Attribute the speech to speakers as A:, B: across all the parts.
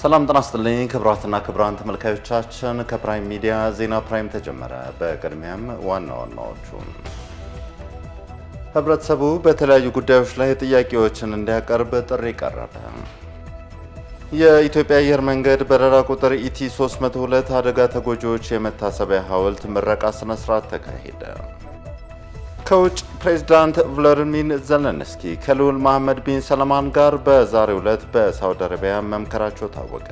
A: ሰላም ጤና ይስጥልኝ ክቡራትና ክቡራን ተመልካቾቻችን ከፕራይም ሚዲያ ዜና ፕራይም ተጀመረ። በቅድሚያም ዋና ዋናዎቹ ህብረተሰቡ በተለያዩ ጉዳዮች ላይ ጥያቄዎችን እንዲያቀርብ ጥሪ ቀረበ። የኢትዮጵያ አየር መንገድ በረራ ቁጥር ኢቲ 302 አደጋ ተጎጂዎች የመታሰቢያ ሐውልት ምረቃ ስነ ስርዓት ተካሄደ። ከውጭ ፕሬዝዳንት ቭላድሚር ዘለንስኪ ከልዑል መሐመድ ቢን ሰልማን ጋር በዛሬው ዕለት በሳውዲ አረቢያ መምከራቸው ታወቀ።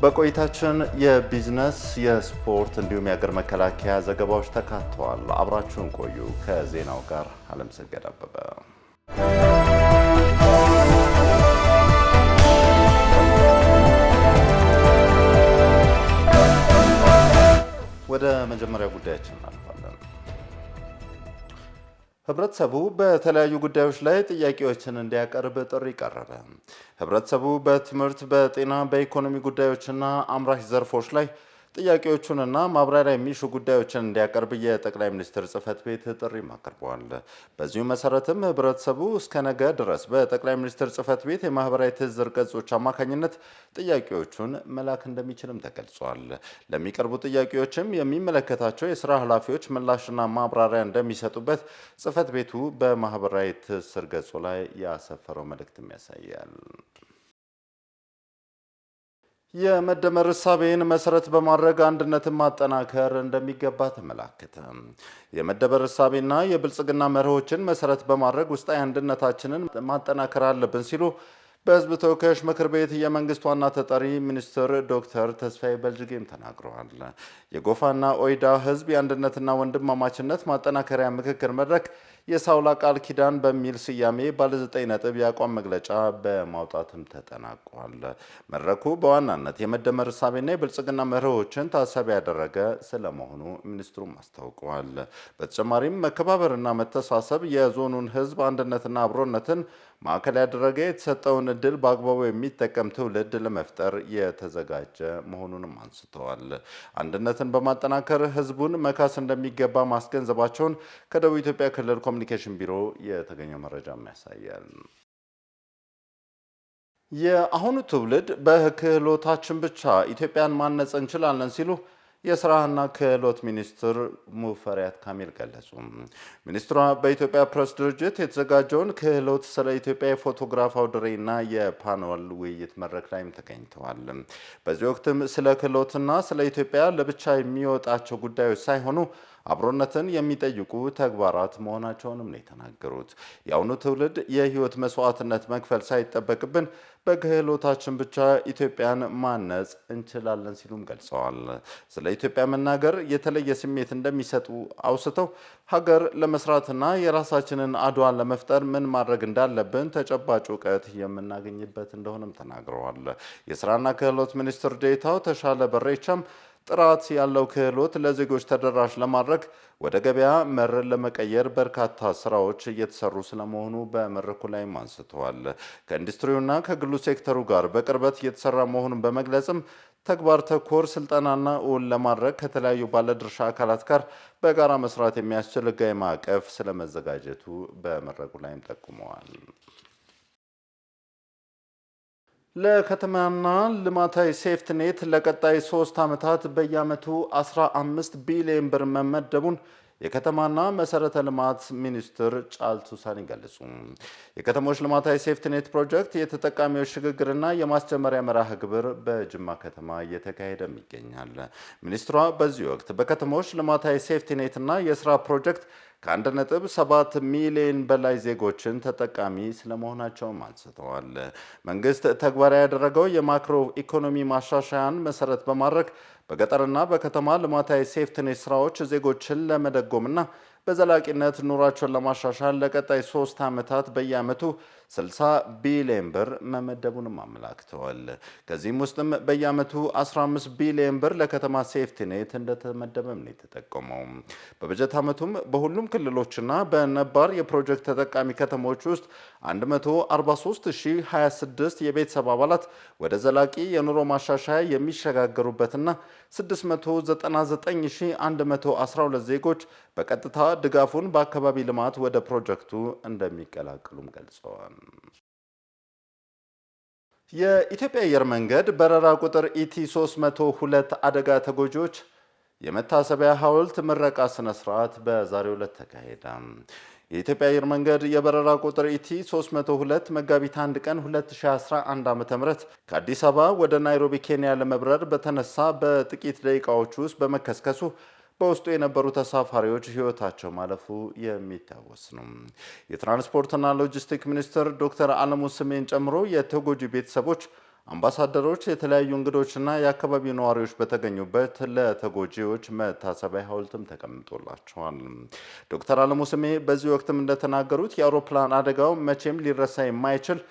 A: በቆይታችን የቢዝነስ፣ የስፖርት እንዲሁም የሀገር መከላከያ ዘገባዎች ተካተዋል። አብራችሁን ቆዩ። ከዜናው ጋር አለምሰገድ አበበ። ወደ መጀመሪያ ጉዳያችን እናልፋለን። ህብረተሰቡ በተለያዩ ጉዳዮች ላይ ጥያቄዎችን እንዲያቀርብ ጥሪ ቀረበ። ህብረተሰቡ በትምህርት፣ በጤና፣ በኢኮኖሚ ጉዳዮችና አምራች ዘርፎች ላይ ጥያቄዎቹንና ማብራሪያ የሚሹ ጉዳዮችን እንዲያቀርብ የጠቅላይ ሚኒስትር ጽህፈት ቤት ጥሪ አቅርቧል። በዚሁ መሰረትም ህብረተሰቡ እስከ ነገ ድረስ በጠቅላይ ሚኒስትር ጽህፈት ቤት የማህበራዊ ትስስር ገጾች አማካኝነት ጥያቄዎቹን መላክ እንደሚችልም ተገልጿል። ለሚቀርቡ ጥያቄዎችም የሚመለከታቸው የስራ ኃላፊዎች ምላሽና ማብራሪያ እንደሚሰጡበት ጽህፈት ቤቱ በማህበራዊ ትስስር ገጹ ላይ ያሰፈረው መልእክትም ያሳያል። የመደመር እሳቤን መሰረት በማድረግ አንድነትን ማጠናከር እንደሚገባ ተመላከተ። የመደመር እሳቤና የብልጽግና መርሆችን መሰረት በማድረግ ውስጣዊ አንድነታችንን ማጠናከር አለብን ሲሉ በህዝብ ተወካዮች ምክር ቤት የመንግስት ዋና ተጠሪ ሚኒስትር ዶክተር ተስፋዬ በልጅጌም ተናግረዋል። የጎፋና ኦይዳ ህዝብ የአንድነትና ወንድማማችነት ማጠናከሪያ ምክክር መድረክ የሳውላ ቃል ኪዳን በሚል ስያሜ ባለ 9 ነጥብ የአቋም መግለጫ በማውጣትም ተጠናቋል። መድረኩ በዋናነት የመደመር እሳቤና የብልጽግና መርሆችን ታሳቢ ያደረገ ስለመሆኑ ሚኒስትሩም አስታውቀዋል። በተጨማሪም መከባበርና መተሳሰብ የዞኑን ህዝብ አንድነትና አብሮነትን ማዕከል ያደረገ የተሰጠውን እድል በአግባቡ የሚጠቀም ትውልድ ለመፍጠር የተዘጋጀ መሆኑንም አንስተዋል። አንድነትን በማጠናከር ህዝቡን መካስ እንደሚገባ ማስገንዘባቸውን ከደቡብ ኢትዮጵያ ክልል ኮሚኒኬሽን ቢሮ የተገኘው መረጃም ያሳያል። የአሁኑ ትውልድ በክህሎታችን ብቻ ኢትዮጵያን ማነጽ እንችላለን ሲሉ የስራና ክህሎት ሚኒስትር ሙፈሪያት ካሚል ገለጹ። ሚኒስትሯ በኢትዮጵያ ፕሬስ ድርጅት የተዘጋጀውን ክህሎት ስለ ኢትዮጵያ የፎቶግራፍ አውደ ርዕይና የፓነል ውይይት መድረክ ላይም ተገኝተዋል። በዚህ ወቅትም ስለ ክህሎትና ስለ ኢትዮጵያ ለብቻ የሚወጣቸው ጉዳዮች ሳይሆኑ አብሮነትን የሚጠይቁ ተግባራት መሆናቸውንም ነው የተናገሩት። የአሁኑ ትውልድ የህይወት መስዋዕትነት መክፈል ሳይጠበቅብን በክህሎታችን ብቻ ኢትዮጵያን ማነጽ እንችላለን ሲሉም ገልጸዋል። ስለ ኢትዮጵያ መናገር የተለየ ስሜት እንደሚሰጡ አውስተው ሀገር ለመስራትና የራሳችንን አድዋን ለመፍጠር ምን ማድረግ እንዳለብን ተጨባጭ እውቀት የምናገኝበት እንደሆነም ተናግረዋል። የስራና ክህሎት ሚኒስትር ዴኤታው ተሻለ በሬቻም ጥራት ያለው ክህሎት ለዜጎች ተደራሽ ለማድረግ ወደ ገበያ መር ለመቀየር በርካታ ስራዎች እየተሰሩ ስለመሆኑ በመድረኩ ላይም አንስተዋል። ከኢንዱስትሪውና ከግሉ ሴክተሩ ጋር በቅርበት እየተሰራ መሆኑን በመግለጽም ተግባር ተኮር ስልጠናና እውን ለማድረግ ከተለያዩ ባለድርሻ አካላት ጋር በጋራ መስራት የሚያስችል ህጋዊ ማዕቀፍ ስለመዘጋጀቱ በመድረኩ ላይም ጠቁመዋል። ለከተማና ልማታዊ ሴፍትኔት ለቀጣይ 3 ዓመታት በየዓመቱ 15 ቢሊዮን ብር መመደቡን የከተማና መሰረተ ልማት ሚኒስትር ጫልቱ ሳኒ ገለጹ። የከተሞች ልማታዊ ሴፍትኔት ፕሮጀክት የተጠቃሚዎች ሽግግርና የማስጀመሪያ መርሃ ግብር በጅማ ከተማ እየተካሄደም ይገኛል። ሚኒስትሯ በዚህ ወቅት በከተሞች ልማታዊ ሴፍትኔትና የስራ ፕሮጀክት ከ1.7 ሚሊዮን በላይ ዜጎችን ተጠቃሚ ስለመሆናቸውም አንስተዋል። መንግስት ተግባራዊ ያደረገው የማክሮ ኢኮኖሚ ማሻሻያን መሰረት በማድረግ በገጠርና በከተማ ልማታዊ ሴፍትኔት ስራዎች ዜጎችን ለመደጎምና በዘላቂነት ኑሯቸውን ለማሻሻል ለቀጣይ 3 ዓመታት በየዓመቱ 60 ቢሊዮን ብር መመደቡንም አመላክተዋል። ከዚህም ውስጥም በየዓመቱ 15 ቢሊዮን ብር ለከተማ ሴፍቲኔት እንደተመደበም ነው የተጠቆመው። በበጀት ዓመቱም በሁሉም ክልሎችና በነባር የፕሮጀክት ተጠቃሚ ከተሞች ውስጥ 143026 የቤተሰብ አባላት ወደ ዘላቂ የኑሮ ማሻሻያ የሚሸጋገሩበትና 699112 ዜጎች በቀጥታ ድጋፉን በአካባቢ ልማት ወደ ፕሮጀክቱ እንደሚቀላቀሉም ገልጸዋል። የኢትዮጵያ አየር መንገድ በረራ ቁጥር ኢቲ 302 አደጋ ተጎጂዎች የመታሰቢያ ሐውልት ምረቃ ስነ ስርዓት በዛሬው ዕለት ተካሄደ። የኢትዮጵያ አየር መንገድ የበረራ ቁጥር ኢቲ 302 መጋቢት 1 ቀን 2011 ዓ.ም ከአዲስ አበባ ወደ ናይሮቢ ኬንያ ለመብረር በተነሳ በጥቂት ደቂቃዎች ውስጥ በመከስከሱ በውስጡ የነበሩ ተሳፋሪዎች ሕይወታቸው ማለፉ የሚታወስ ነው። የትራንስፖርትና ሎጂስቲክ ሚኒስትር ዶክተር አለሙ ስሜን ጨምሮ የተጎጂ ቤተሰቦች፣ አምባሳደሮች፣ የተለያዩ እንግዶችና የአካባቢው ነዋሪዎች በተገኙበት ለተጎጂዎች መታሰቢያ ሐውልትም ተቀምጦላቸዋል። ዶክተር አለሙ ስሜ በዚህ ወቅትም እንደተናገሩት የአውሮፕላን አደጋው መቼም ሊረሳ የማይችል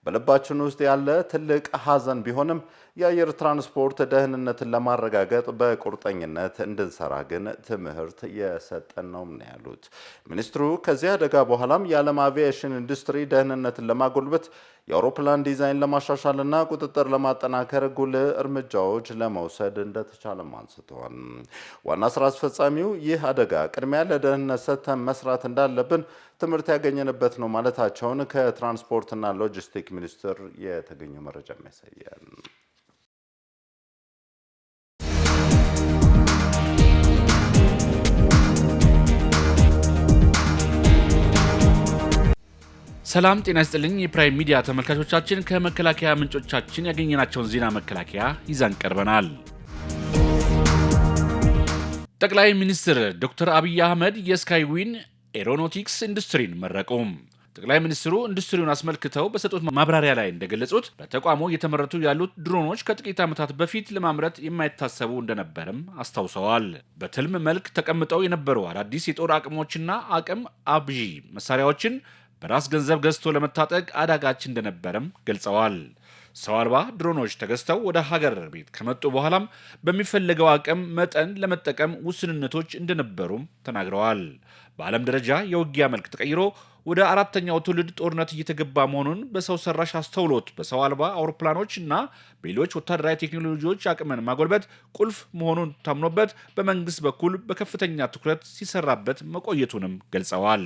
A: በልባችን ውስጥ ያለ ትልቅ ሐዘን ቢሆንም የአየር ትራንስፖርት ደህንነትን ለማረጋገጥ በቁርጠኝነት እንድንሰራ ግን ትምህርት የሰጠን ነው ያሉት ሚኒስትሩ ከዚህ አደጋ በኋላም የዓለም አቪዬሽን ኢንዱስትሪ ደህንነትን ለማጎልበት የአውሮፕላን ዲዛይን ለማሻሻልና ቁጥጥር ለማጠናከር ጉልህ እርምጃዎች ለመውሰድ እንደተቻለም አንስተዋል። ዋና ስራ አስፈጻሚው ይህ አደጋ ቅድሚያ ለደህንነት ሰጥተን መስራት እንዳለብን ትምህርት ያገኘንበት ነው ማለታቸውን ከትራንስፖርትና ሎጂስቲክ ሚኒስቴር የተገኘው መረጃ ያሳያል።
B: ሰላም ጤና ይስጥልኝ። የፕራይም ሚዲያ ተመልካቾቻችን ከመከላከያ ምንጮቻችን ያገኘናቸውን ዜና መከላከያ ይዘን ቀርበናል። ጠቅላይ ሚኒስትር ዶክተር አብይ አህመድ የስካይዊን ኤሮኖቲክስ ኢንዱስትሪን መረቁ። ጠቅላይ ሚኒስትሩ ኢንዱስትሪውን አስመልክተው በሰጡት ማብራሪያ ላይ እንደገለጹት በተቋሙ እየተመረቱ ያሉት ድሮኖች ከጥቂት ዓመታት በፊት ለማምረት የማይታሰቡ እንደነበርም አስታውሰዋል። በትልም መልክ ተቀምጠው የነበሩ አዳዲስ የጦር አቅሞችና አቅም አብዢ መሳሪያዎችን በራስ ገንዘብ ገዝቶ ለመታጠቅ አዳጋች እንደነበረም ገልጸዋል። ሰው አልባ ድሮኖች ተገዝተው ወደ ሀገር ቤት ከመጡ በኋላም በሚፈለገው አቅም መጠን ለመጠቀም ውስንነቶች እንደነበሩም ተናግረዋል። በዓለም ደረጃ የውጊያ መልክ ተቀይሮ ወደ አራተኛው ትውልድ ጦርነት እየተገባ መሆኑን በሰው ሰራሽ አስተውሎት በሰው አልባ አውሮፕላኖች እና በሌሎች ወታደራዊ ቴክኖሎጂዎች አቅምን ማጎልበት ቁልፍ መሆኑን ታምኖበት በመንግስት በኩል በከፍተኛ ትኩረት ሲሰራበት መቆየቱንም ገልጸዋል።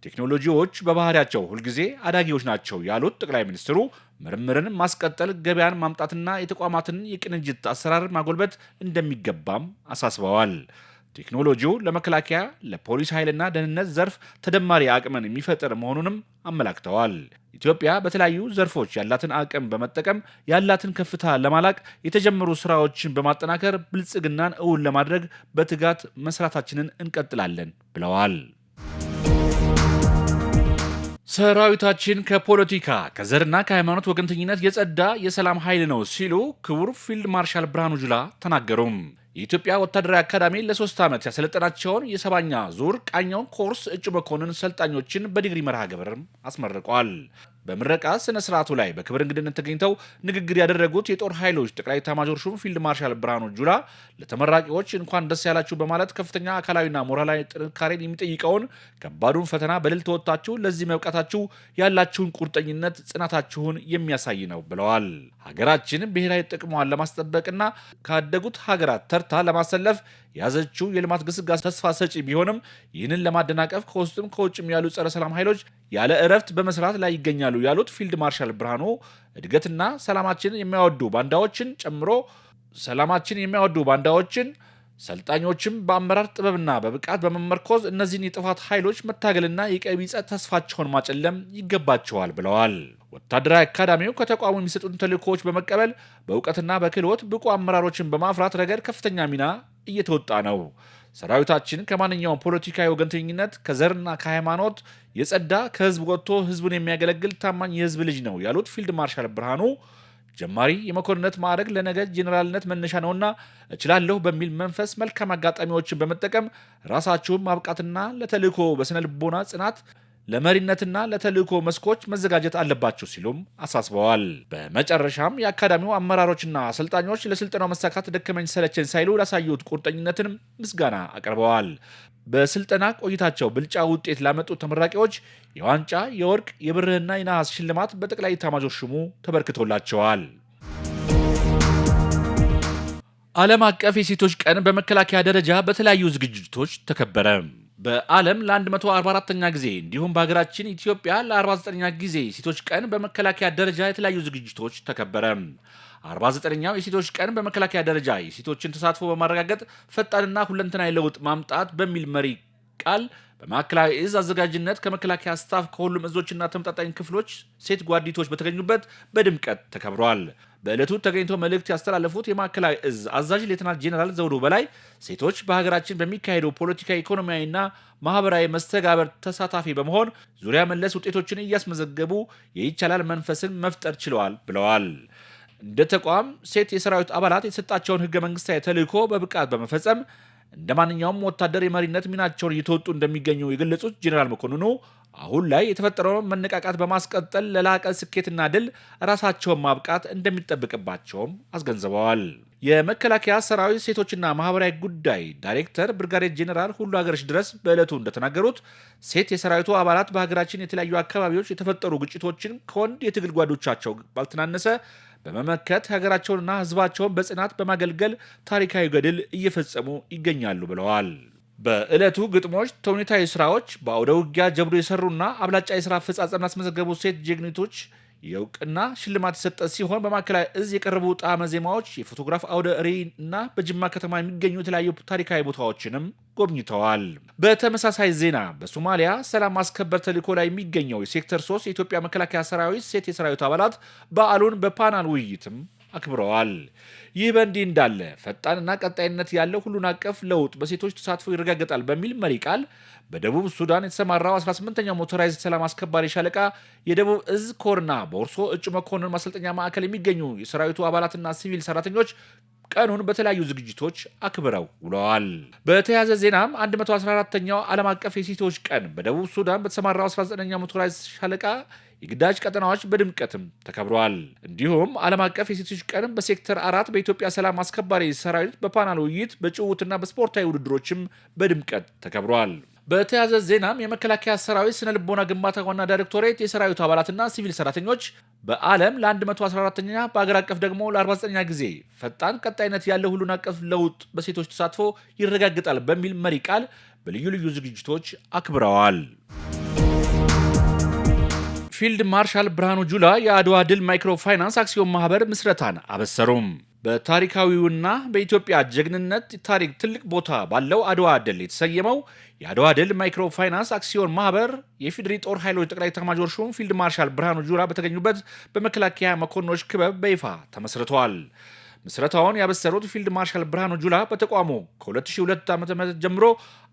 B: ቴክኖሎጂዎች በባህሪያቸው ሁልጊዜ አዳጊዎች ናቸው ያሉት ጠቅላይ ሚኒስትሩ ምርምርን ማስቀጠል፣ ገበያን ማምጣትና የተቋማትን የቅንጅት አሰራር ማጎልበት እንደሚገባም አሳስበዋል። ቴክኖሎጂው ለመከላከያ፣ ለፖሊስ ኃይልና ደህንነት ዘርፍ ተደማሪ አቅምን የሚፈጥር መሆኑንም አመላክተዋል። ኢትዮጵያ በተለያዩ ዘርፎች ያላትን አቅም በመጠቀም ያላትን ከፍታ ለማላቅ የተጀመሩ ስራዎችን በማጠናከር ብልጽግናን እውን ለማድረግ በትጋት መስራታችንን እንቀጥላለን ብለዋል። ሰራዊታችን ከፖለቲካ ከዘርና ከሃይማኖት ወገንተኝነት የጸዳ የሰላም ኃይል ነው ሲሉ ክቡር ፊልድ ማርሻል ብርሃኑ ጁላ ተናገሩም። የኢትዮጵያ ወታደራዊ አካዳሚ ለ3 ዓመት ያሰለጠናቸውን የ7ኛ ዙር ቃኘው ኮርስ እጩ መኮንን ሰልጣኞችን በዲግሪ መርሃ ግብርም አስመርቋል። በምረቃ ስነ ስርዓቱ ላይ በክብር እንግድነት ተገኝተው ንግግር ያደረጉት የጦር ኃይሎች ጠቅላይ ኤታማዦር ሹም ፊልድ ማርሻል ብርሃኑ ጁላ ለተመራቂዎች እንኳን ደስ ያላችሁ በማለት ከፍተኛ አካላዊና ሞራላዊ ጥንካሬን የሚጠይቀውን ከባዱን ፈተና በድል ተወጥታችሁ ለዚህ መብቃታችሁ ያላችሁን ቁርጠኝነት፣ ጽናታችሁን የሚያሳይ ነው ብለዋል። ሀገራችን ብሔራዊ ጥቅሟን ለማስጠበቅና ካደጉት ሀገራት ተርታ ለማሰለፍ የያዘችው የልማት ግስጋሴ ተስፋ ሰጪ ቢሆንም ይህንን ለማደናቀፍ ከውስጥም ከውጭም ያሉ ጸረ ሰላም ኃይሎች ያለ እረፍት በመስራት ላይ ይገኛሉ ያሉት ፊልድ ማርሻል ብርሃኑ እድገትና ሰላማችንን የሚያወዱ ባንዳዎችን ሰልጣኞችም በአመራር ጥበብና በብቃት በመመርኮዝ እነዚህን የጥፋት ኃይሎች መታገልና የቀቢጸ ተስፋቸውን ማጨለም ይገባቸዋል ብለዋል። ወታደራዊ አካዳሚው ከተቋሙ የሚሰጡትን ተልእኮዎች በመቀበል በእውቀትና በክህሎት ብቁ አመራሮችን በማፍራት ረገድ ከፍተኛ ሚና እየተወጣ ነው። ሰራዊታችን ከማንኛውም ፖለቲካዊ ወገንተኝነት ከዘርና ከሃይማኖት የጸዳ ከህዝብ ወጥቶ ህዝቡን የሚያገለግል ታማኝ የህዝብ ልጅ ነው ያሉት ፊልድ ማርሻል ብርሃኑ ጀማሪ የመኮንነት ማዕረግ ለነገ ጄኔራልነት መነሻ ነውና እችላለሁ በሚል መንፈስ መልካም አጋጣሚዎችን በመጠቀም ራሳችሁን ማብቃትና ለተልእኮ በስነ ልቦና ጽናት ለመሪነትና ለተልእኮ መስኮች መዘጋጀት አለባቸው ሲሉም አሳስበዋል። በመጨረሻም የአካዳሚው አመራሮችና አሰልጣኞች ለስልጠናው መሳካት ደከመኝ ሰለቸኝ ሳይሉ ላሳዩት ቁርጠኝነትንም ምስጋና አቅርበዋል። በስልጠና ቆይታቸው ብልጫ ውጤት ላመጡ ተመራቂዎች የዋንጫ፣ የወርቅ፣ የብርና የነሐስ ሽልማት በጠቅላይ ኤታማዦር ሹሙ ተበርክቶላቸዋል። ዓለም አቀፍ የሴቶች ቀን በመከላከያ ደረጃ በተለያዩ ዝግጅቶች ተከበረ። በዓለም ለ144ኛ ጊዜ እንዲሁም በሀገራችን ኢትዮጵያ ለ49ኛ ጊዜ ሴቶች ቀን በመከላከያ ደረጃ የተለያዩ ዝግጅቶች ተከበረ። 49ኛው የሴቶች ቀን በመከላከያ ደረጃ የሴቶችን ተሳትፎ በማረጋገጥ ፈጣንና ሁለንተናዊ ለውጥ ማምጣት በሚል መሪ ቃል በማዕከላዊ እዝ አዘጋጅነት ከመከላከያ ስታፍ ከሁሉም እዞችና ተመጣጣኝ ክፍሎች ሴት ጓዲቶች በተገኙበት በድምቀት ተከብሯል። በዕለቱ ተገኝተው መልእክት ያስተላለፉት የማዕከላዊ እዝ አዛዥ ሌተናል ጄኔራል ዘውዱ በላይ ሴቶች በሀገራችን በሚካሄደው ፖለቲካዊ፣ ኢኮኖሚያዊና ማህበራዊ መስተጋበር ተሳታፊ በመሆን ዙሪያ መለስ ውጤቶችን እያስመዘገቡ የይቻላል መንፈስን መፍጠር ችለዋል ብለዋል። እንደ ተቋም ሴት የሰራዊት አባላት የተሰጣቸውን ህገ መንግስታዊ ተልዕኮ በብቃት በመፈጸም እንደ ማንኛውም ወታደር የመሪነት ሚናቸውን እየተወጡ እንደሚገኙ የገለጹት ጄኔራል መኮንኑ አሁን ላይ የተፈጠረውን መነቃቃት በማስቀጠል ለላቀ ስኬትና ድል ራሳቸውን ማብቃት እንደሚጠበቅባቸውም አስገንዝበዋል። የመከላከያ ሰራዊት ሴቶችና ማህበራዊ ጉዳይ ዳይሬክተር ብርጋዴር ጄኔራል ሁሉ ሀገርሽ ድረስ በዕለቱ እንደተናገሩት ሴት የሰራዊቱ አባላት በሀገራችን የተለያዩ አካባቢዎች የተፈጠሩ ግጭቶችን ከወንድ የትግል ጓዶቻቸው ባልተናነሰ በመመከት ሀገራቸውንና ህዝባቸውን በጽናት በማገልገል ታሪካዊ ገድል እየፈጸሙ ይገኛሉ ብለዋል። በዕለቱ ግጥሞች፣ ተውኔታዊ ስራዎች፣ በአውደ ውጊያ ጀብዱ የሰሩና አብላጫ የስራ አፈጻጸም ያስመዘገቡ ሴት ጀግኒቶች የእውቅና ሽልማት የሰጠ ሲሆን በማዕከላዊ እዝ የቀረቡ ጣዕመ ዜማዎች፣ የፎቶግራፍ አውደ ርዕይ እና በጅማ ከተማ የሚገኙ የተለያዩ ታሪካዊ ቦታዎችንም ጎብኝተዋል። በተመሳሳይ ዜና በሶማሊያ ሰላም ማስከበር ተልዕኮ ላይ የሚገኘው የሴክተር 3 የኢትዮጵያ መከላከያ ሰራዊት ሴት የሰራዊቱ አባላት በዓሉን በፓናል ውይይትም አክብረዋል። ይህ በእንዲህ እንዳለ ፈጣንና ቀጣይነት ያለው ሁሉን አቀፍ ለውጥ በሴቶች ተሳትፎ ይረጋገጣል በሚል መሪ ቃል በደቡብ ሱዳን የተሰማራው 18ኛው ሞተራይዝድ ሰላም አስከባሪ ሻለቃ የደቡብ እዝ ኮርና በኦርሶ እጩ መኮንን ማሰልጠኛ ማዕከል የሚገኙ የሰራዊቱ አባላትና ሲቪል ሰራተኞች ቀኑን በተለያዩ ዝግጅቶች አክብረው ውለዋል። በተያያዘ ዜናም 114ኛው ዓለም አቀፍ የሴቶች ቀን በደቡብ ሱዳን በተሰማራው 19ኛው ሞተራይዝድ ሻለቃ የግዳጅ ቀጠናዎች በድምቀትም ተከብረዋል። እንዲሁም ዓለም አቀፍ የሴቶች ቀን በሴክተር 4 በኢትዮጵያ ሰላም አስከባሪ ሰራዊት በፓናል ውይይት፣ በጭውውትና በስፖርታዊ ውድድሮችም በድምቀት ተከብሯል። በተያያዘ ዜናም የመከላከያ ሰራዊት ስነ ልቦና ግንባታ ዋና ዳይሬክቶሬት የሰራዊቱ አባላትና ሲቪል ሰራተኞች በዓለም ለ114ኛ በአገር አቀፍ ደግሞ ለ49ኛ ጊዜ ፈጣን ቀጣይነት ያለው ሁሉን አቀፍ ለውጥ በሴቶች ተሳትፎ ይረጋግጣል በሚል መሪ ቃል በልዩ ልዩ ዝግጅቶች አክብረዋል። ፊልድ ማርሻል ብርሃኑ ጁላ የአድዋ ድል ማይክሮ ፋይናንስ አክሲዮን ማህበር ምስረታን አበሰሩም። በታሪካዊውና በኢትዮጵያ ጀግንነት ታሪክ ትልቅ ቦታ ባለው አድዋ ድል የተሰየመው የአድዋ ድል ማይክሮ ፋይናንስ አክሲዮን ማህበር የፌዴሪ ጦር ኃይሎች ጠቅላይ ኤታማዦር ሹም ፊልድ ማርሻል ብርሃኑ ጁላ በተገኙበት በመከላከያ መኮንኖች ክበብ በይፋ ተመስርተዋል። ምስረታውን ያበሰሩት ፊልድ ማርሻል ብርሃኑ ጁላ በተቋሙ ከ2002 ዓ.ም ጀምሮ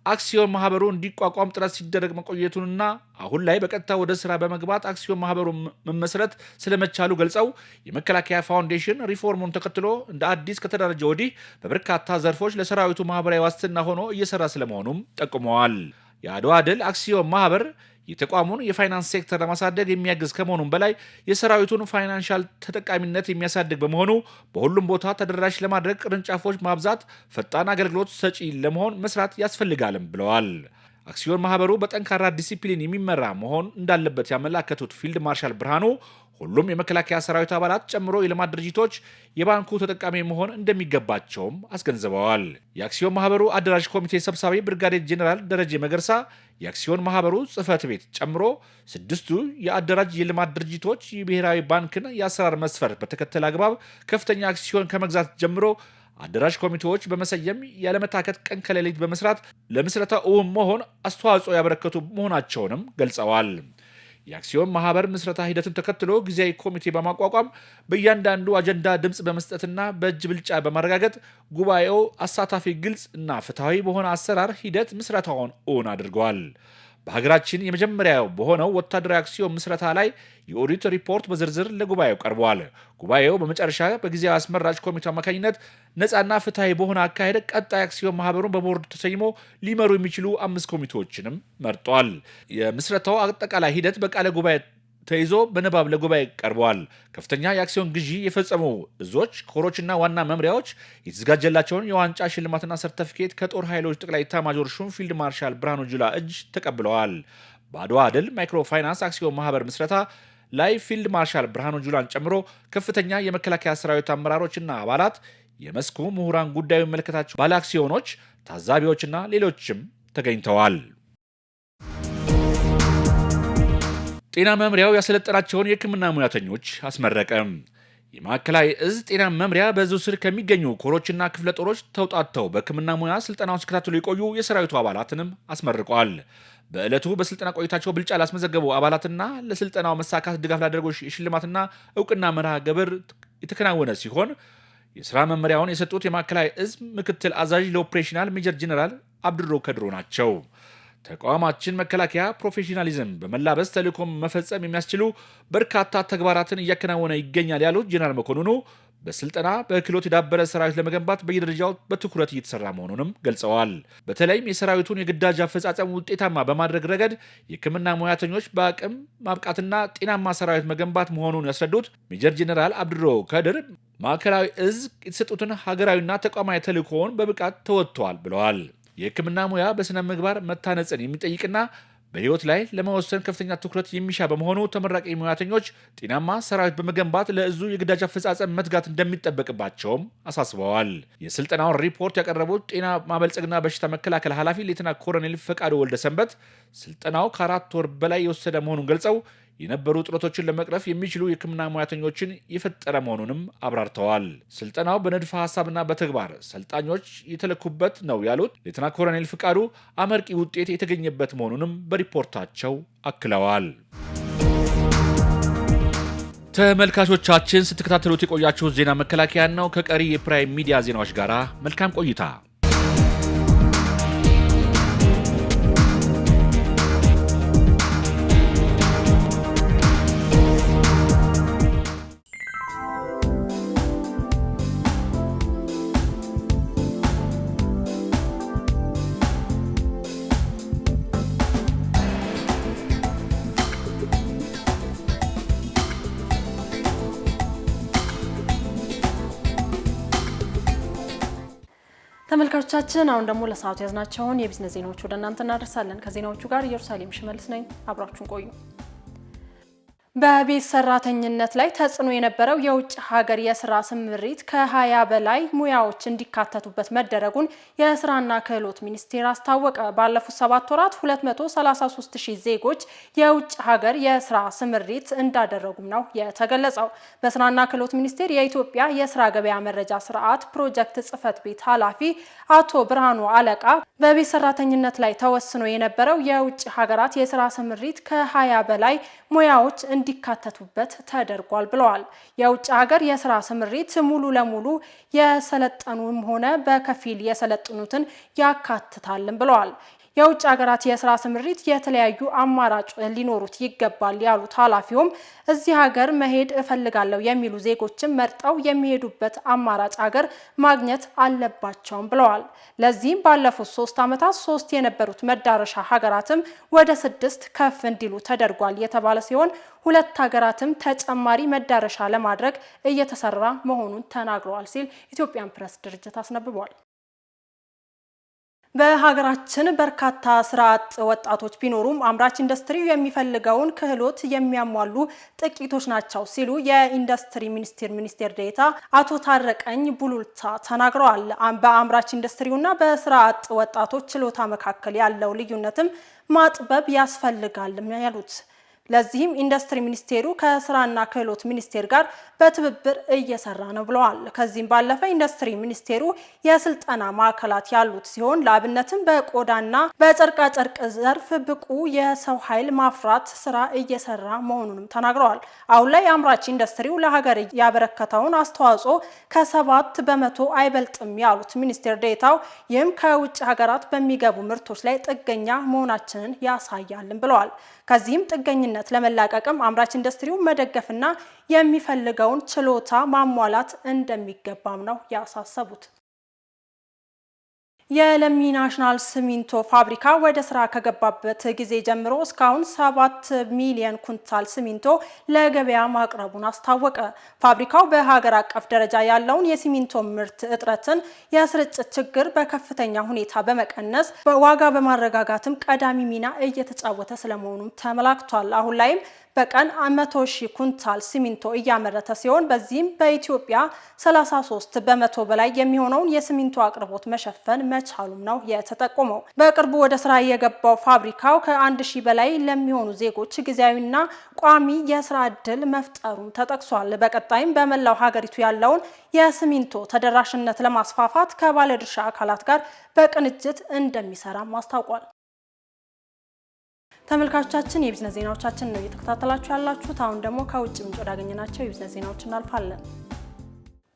B: አክሲዮን ማህበሩ እንዲቋቋም ጥረት ሲደረግ መቆየቱንና አሁን ላይ በቀጥታ ወደ ስራ በመግባት አክሲዮን ማህበሩ መመስረት ስለመቻሉ ገልጸው የመከላከያ ፋውንዴሽን ሪፎርሙን ተከትሎ እንደ አዲስ ከተደራጀ ወዲህ በበርካታ ዘርፎች ለሰራዊቱ ማህበራዊ ዋስትና ሆኖ እየሰራ ስለመሆኑም ጠቁመዋል። የአድዋ ድል አክሲዮን ማህበር የተቋሙን የፋይናንስ ሴክተር ለማሳደግ የሚያግዝ ከመሆኑም በላይ የሰራዊቱን ፋይናንሻል ተጠቃሚነት የሚያሳድግ በመሆኑ በሁሉም ቦታ ተደራሽ ለማድረግ ቅርንጫፎች ማብዛት፣ ፈጣን አገልግሎት ሰጪ ለመሆን መስራት ያስፈልጋልም ብለዋል። አክሲዮን ማህበሩ በጠንካራ ዲሲፕሊን የሚመራ መሆን እንዳለበት ያመላከቱት ፊልድ ማርሻል ብርሃኑ ሁሉም የመከላከያ ሰራዊት አባላት ጨምሮ የልማት ድርጅቶች የባንኩ ተጠቃሚ መሆን እንደሚገባቸውም አስገንዝበዋል። የአክሲዮን ማህበሩ አደራጅ ኮሚቴ ሰብሳቢ ብርጋዴር ጄኔራል ደረጀ መገርሳ የአክሲዮን ማህበሩ ጽህፈት ቤት ጨምሮ 6ቱ የአደራጅ የልማት ድርጅቶች የብሔራዊ ባንክን የአሰራር መስፈርት በተከተለ አግባብ ከፍተኛ አክሲዮን ከመግዛት ጀምሮ አደራጅ ኮሚቴዎች በመሰየም ያለመታከት ቀን ከሌሊት በመስራት ለምስረታ እውን መሆን አስተዋጽኦ ያበረከቱ መሆናቸውንም ገልጸዋል። የአክሲዮን ማህበር ምስረታ ሂደትን ተከትሎ ጊዜያዊ ኮሚቴ በማቋቋም በእያንዳንዱ አጀንዳ ድምፅ በመስጠትና በእጅ ብልጫ በማረጋገጥ ጉባኤው አሳታፊ፣ ግልጽ እና ፍትሐዊ በሆነ አሰራር ሂደት ምስረታውን እውን አድርገዋል። በሀገራችን የመጀመሪያው በሆነው ወታደራዊ አክሲዮን ምስረታ ላይ የኦዲት ሪፖርት በዝርዝር ለጉባኤው ቀርቧል። ጉባኤው በመጨረሻ በጊዜያዊ አስመራጭ ኮሚቴው አማካኝነት ነፃና ፍትሐዊ በሆነ አካሄድ ቀጣይ አክሲዮን ማህበሩን በቦርድ ተሰይሞ ሊመሩ የሚችሉ 5 ኮሚቴዎችንም መርጧል። የምስረታው አጠቃላይ ሂደት በቃለ ጉባኤ ተይዞ በንባብ ለጉባኤ ቀርበዋል። ከፍተኛ የአክሲዮን ግዢ የፈጸሙ እዞች፣ ኮሮችና ዋና መምሪያዎች የተዘጋጀላቸውን የዋንጫ ሽልማትና ሰርተፊኬት ከጦር ኃይሎች ጠቅላይ ኤታማዦር ሹም ፊልድ ማርሻል ብርሃኑ ጁላ እጅ ተቀብለዋል። በአድዋ ድል ማይክሮ ፋይናንስ አክሲዮን ማህበር ምስረታ ላይ ፊልድ ማርሻል ብርሃኑ ጁላን ጨምሮ ከፍተኛ የመከላከያ ሰራዊት አመራሮችና አባላት፣ የመስኩ ምሁራን፣ ጉዳዩ የሚመለከታቸው ባለ አክሲዮኖች፣ ታዛቢዎችና ሌሎችም ተገኝተዋል። ጤና መምሪያው ያሰለጠናቸውን የሕክምና ሙያተኞች አስመረቀ። የማዕከላዊ እዝ ጤና መምሪያ በዙ ስር ከሚገኙ ኮሮችና ክፍለ ጦሮች ተውጣጥተው በሕክምና ሙያ ስልጠናውን ሲከታተሉ የቆዩ የሰራዊቱ አባላትንም አስመርቋል። በዕለቱ በስልጠና ቆይታቸው ብልጫ ላስመዘገቡ አባላትና ለስልጠናው መሳካት ድጋፍ ላደረጉ የሽልማትና እውቅና መርሃ ግብር የተከናወነ ሲሆን የሥራ መመሪያውን የሰጡት የማዕከላዊ እዝ ምክትል አዛዥ ለኦፕሬሽናል ሜጀር ጄኔራል አብዱሮ ከድሮ ናቸው። ተቋማችን መከላከያ ፕሮፌሽናሊዝም በመላበስ ተልዕኮ መፈጸም የሚያስችሉ በርካታ ተግባራትን እያከናወነ ይገኛል ያሉት ጄኔራል መኮንኑ በስልጠና በክህሎት የዳበረ ሰራዊት ለመገንባት በየደረጃው በትኩረት እየተሰራ መሆኑንም ገልጸዋል። በተለይም የሰራዊቱን የግዳጅ አፈጻጸም ውጤታማ በማድረግ ረገድ የሕክምና ሙያተኞች በአቅም ማብቃትና ጤናማ ሰራዊት መገንባት መሆኑን ያስረዱት ሜጀር ጄኔራል አብዱሮ ከድር ማዕከላዊ እዝ የተሰጡትን ሀገራዊና ተቋማዊ ተልዕኮውን በብቃት ተወጥቷል ብለዋል። የሕክምና ሙያ በስነ ምግባር መታነጽን የሚጠይቅና በሕይወት ላይ ለመወሰን ከፍተኛ ትኩረት የሚሻ በመሆኑ ተመራቂ ሙያተኞች ጤናማ ሰራዊት በመገንባት ለእዙ የግዳጅ አፈጻጸም መትጋት እንደሚጠበቅባቸውም አሳስበዋል። የስልጠናውን ሪፖርት ያቀረቡት ጤና ማበልጸግና በሽታ መከላከል ኃላፊ ሌተና ኮሎኔል ፈቃዱ ወልደሰንበት ስልጠናው ከ4 ወር በላይ የወሰደ መሆኑን ገልጸው የነበሩ ጥረቶችን ለመቅረፍ የሚችሉ የሕክምና ሙያተኞችን የፈጠረ መሆኑንም አብራርተዋል። ስልጠናው በንድፈ ሐሳብና በተግባር ሰልጣኞች የተለኩበት ነው ያሉት ሌተና ኮሎኔል ፍቃዱ አመርቂ ውጤት የተገኘበት መሆኑንም በሪፖርታቸው አክለዋል። ተመልካቾቻችን ስትከታተሉት የቆያችሁት ዜና መከላከያ ነው። ከቀሪ የፕራይም ሚዲያ ዜናዎች ጋር መልካም ቆይታ።
C: ተመልካቾቻችን አሁን ደግሞ ለሰዓቱ ያዝናቸውን የቢዝነስ ዜናዎች ወደ እናንተ እናደርሳለን። ከዜናዎቹ ጋር ኢየሩሳሌም ሽመልስ ነኝ። አብራችሁን ቆዩ። በቤት ሰራተኝነት ላይ ተጽዕኖ የነበረው የውጭ ሀገር የስራ ስምሪት ከ20 በላይ ሙያዎች እንዲካተቱበት መደረጉን የስራና ክህሎት ሚኒስቴር አስታወቀ። ባለፉት 7 ወራት 233,000 ዜጎች የውጭ ሀገር የስራ ስምሪት እንዳደረጉም ነው የተገለጸው። በስራና ክህሎት ሚኒስቴር የኢትዮጵያ የስራ ገበያ መረጃ ስርዓት ፕሮጀክት ጽህፈት ቤት ኃላፊ አቶ ብርሃኑ አለቃ በቤት ሰራተኝነት ላይ ተወስኖ የነበረው የውጭ ሀገራት የስራ ስምሪት ከ20 በላይ ሙያዎች እንዲካተቱበት ተደርጓል ብለዋል። የውጭ ሀገር የስራ ስምሪት ሙሉ ለሙሉ የሰለጠኑም ሆነ በከፊል የሰለጠኑትን ያካትታልም ብለዋል። የውጭ ሀገራት የስራ ስምሪት የተለያዩ አማራጭ ሊኖሩት ይገባል ያሉት ኃላፊውም እዚህ ሀገር መሄድ እፈልጋለሁ የሚሉ ዜጎችን መርጠው የሚሄዱበት አማራጭ ሀገር ማግኘት አለባቸውም ብለዋል። ለዚህም ባለፉት 3 ዓመታት 3 የነበሩት መዳረሻ ሀገራትም ወደ 6 ከፍ እንዲሉ ተደርጓል የተባለ ሲሆን 2 ሀገራትም ተጨማሪ መዳረሻ ለማድረግ እየተሰራ መሆኑን ተናግረዋል ሲል ኢትዮጵያን ፕሬስ ድርጅት አስነብቧል። በሀገራችን በርካታ ስራ አጥ ወጣቶች ቢኖሩም አምራች ኢንዱስትሪው የሚፈልገውን ክህሎት የሚያሟሉ ጥቂቶች ናቸው ሲሉ የኢንዱስትሪ ሚኒስቴር ዴኤታ አቶ ታረቀኝ ቡሉልታ ተናግረዋል። በአምራች ኢንዱስትሪውና በስራ አጥ ወጣቶች ችሎታ መካከል ያለው ልዩነትም ማጥበብ ያስፈልጋል ያሉት ለዚህም ኢንዱስትሪ ሚኒስቴሩ ከስራና ክህሎት ሚኒስቴር ጋር በትብብር እየሰራ ነው ብለዋል። ከዚህም ባለፈ ኢንዱስትሪ ሚኒስቴሩ የስልጠና ማዕከላት ያሉት ሲሆን ለአብነትም በቆዳና በጨርቃ ጨርቅ ዘርፍ ብቁ የሰው ኃይል ማፍራት ስራ እየሰራ መሆኑንም ተናግረዋል። አሁን ላይ አምራች ኢንዱስትሪው ለሀገር ያበረከተውን አስተዋጽኦ ከ7 በመቶ አይበልጥም ያሉት ሚኒስቴር ዴኤታው ይህም ከውጭ ሀገራት በሚገቡ ምርቶች ላይ ጥገኛ መሆናችንን ያሳያልን ብለዋል። ከዚህም ጥገኝነት ለመላቀቅም አምራች ኢንዱስትሪውን መደገፍና የሚፈልገውን ችሎታ ማሟላት እንደሚገባም ነው ያሳሰቡት። የለሚ ናሽናል ሲሚንቶ ፋብሪካ ወደ ስራ ከገባበት ጊዜ ጀምሮ እስካሁን 7 ሚሊዮን ኩንታል ሲሚንቶ ለገበያ ማቅረቡን አስታወቀ። ፋብሪካው በሀገር አቀፍ ደረጃ ያለውን የሲሚንቶ ምርት እጥረትን፣ የስርጭት ችግር በከፍተኛ ሁኔታ በመቀነስ ዋጋ በማረጋጋትም ቀዳሚ ሚና እየተጫወተ ስለመሆኑም ተመላክቷል። አሁን ላይም በቀን 100,000 ኩንታል ሲሚንቶ እያመረተ ሲሆን በዚህም በኢትዮጵያ 33 በመቶ በላይ የሚሆነውን የሲሚንቶ አቅርቦት መሸፈን መቻሉም ነው የተጠቆመው። በቅርቡ ወደ ስራ የገባው ፋብሪካው ከ1000 በላይ ለሚሆኑ ዜጎች ጊዜያዊና ቋሚ የስራ ዕድል መፍጠሩም ተጠቅሷል። በቀጣይም በመላው ሀገሪቱ ያለውን የሲሚንቶ ተደራሽነት ለማስፋፋት ከባለድርሻ አካላት ጋር በቅንጅት እንደሚሰራም አስታውቋል። ተመልካቾቻችን የቢዝነስ ዜናዎቻችን ነው እየተከታተላችሁ ያላችሁት። አሁን ደግሞ ከውጭ ምንጭ ወዳገኘናቸው የቢዝነስ ዜናዎች እናልፋለን።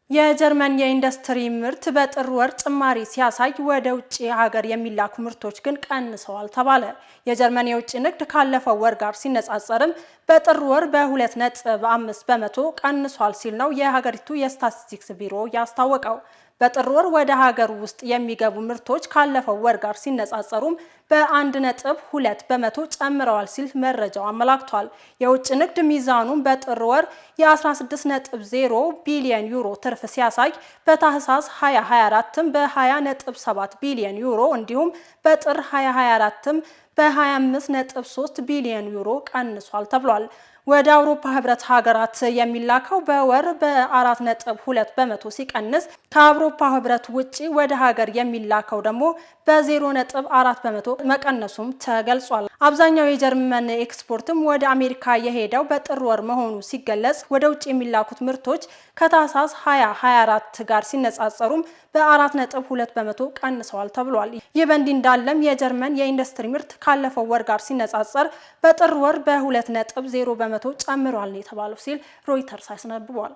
C: የጀርመን የኢንዱስትሪ ምርት በጥር ወር ጭማሪ ሲያሳይ ወደ ውጭ ሀገር የሚላኩ ምርቶች ግን ቀንሰዋል ተባለ። የጀርመን የውጭ ንግድ ካለፈው ወር ጋር ሲነጻጸርም በጥር ወር በ2.5 በመቶ ቀንሷል ሲል ነው የሀገሪቱ የስታቲስቲክስ ቢሮ ያስታወቀው። በጥር ወር ወደ ሀገር ውስጥ የሚገቡ ምርቶች ካለፈው ወር ጋር ሲነጻጸሩም በ1.2 በመቶ ጨምረዋል ሲል መረጃው አመላክቷል። የውጭ ንግድ ሚዛኑም በጥር ወር የ16.0 ቢሊዮን ዩሮ ትርፍ ሲያሳይ በታህሳስ 2024ም በ20.7 ቢሊዮን ዩሮ እንዲሁም በጥር 2024ም በ25.3 ቢሊዮን ዩሮ ቀንሷል ተብሏል። ወደ አውሮፓ ህብረት ሀገራት የሚላከው በወር በ4.2 በመቶ ሲቀንስ ከአውሮፓ ህብረት ውጪ ወደ ሀገር የሚላከው ደግሞ በ0.4 በመቶ መቀነሱም ተገልጿል። አብዛኛው የጀርመን ኤክስፖርትም ወደ አሜሪካ የሄደው በጥር ወር መሆኑ ሲገለጽ ወደ ውጪ የሚላኩት ምርቶች ከታህሳስ 2024 ጋር ሲነጻጸሩም በ4.2 በመቶ ቀንሰዋል ተብሏል። ይህ በእንዲህ እንዳለም የጀርመን የኢንዱስትሪ ምርት ካለፈው ወር ጋር ሲነጻጸር በጥር ወር በ2.0 በመቶ ጨምሯል የተባለው ሲል ሮይተርስ አስነብቧል።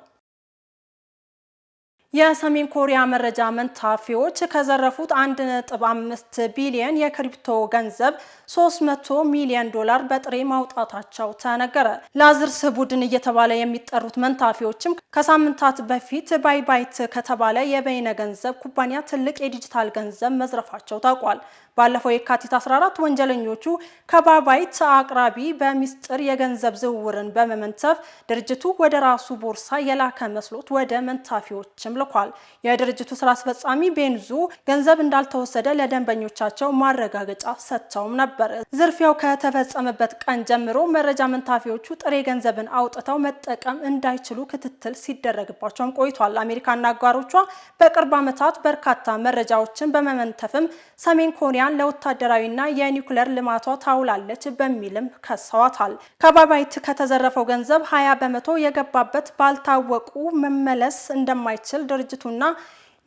C: የሰሜን ኮሪያ መረጃ መንታፊዎች ከዘረፉት 1.5 ቢሊዮን የክሪፕቶ ገንዘብ 300 ሚሊዮን ዶላር በጥሬ ማውጣታቸው ተነገረ። ላዝርስ ቡድን እየተባለ የሚጠሩት መንታፊዎችም ከሳምንታት በፊት ባይባይት ከተባለ የበይነ ገንዘብ ኩባንያ ትልቅ የዲጂታል ገንዘብ መዝረፋቸው ታውቋል። ባለፈው የካቲት 14 ወንጀለኞቹ ከባይባይት አቅራቢ በሚስጥር የገንዘብ ዝውውርን በመመንተፍ ድርጅቱ ወደ ራሱ ቦርሳ የላከ መስሎት ወደ መንታፊዎችም ልኳል። የድርጅቱ ስራ አስፈጻሚ ቤንዙ ገንዘብ እንዳልተወሰደ ለደንበኞቻቸው ማረጋገጫ ሰጥተውም ነበር። ዝርፊያው ከተፈጸመበት ቀን ጀምሮ መረጃ መንታፊዎቹ ጥሬ ገንዘብን አውጥተው መጠቀም እንዳይችሉ ክትትል ሲደረግባቸውም ቆይቷል። አሜሪካና አጋሮቿ በቅርብ ዓመታት በርካታ መረጃዎችን በመመንተፍም ሰሜን ኮሪያ ለወታደራዊና የኒውክሌር ልማቷ ታውላለች በሚልም ከሰዋታል። ከባይባይት ከተዘረፈው ገንዘብ 20 በመቶ የገባበት ባልታወቁ መመለስ እንደማይችል ድርጅቱና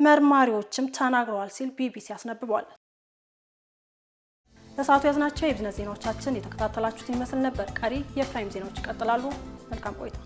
C: መርማሪዎችም ተናግረዋል ሲል ቢቢሲ አስነብቧል። ለሰዓቱ ያዝናቸው የቢዝነስ ዜናዎቻችን የተከታተላችሁትን ይመስል ነበር። ቀሪ የፕራይም ዜናዎች ይቀጥላሉ። መልካም ቆይታ።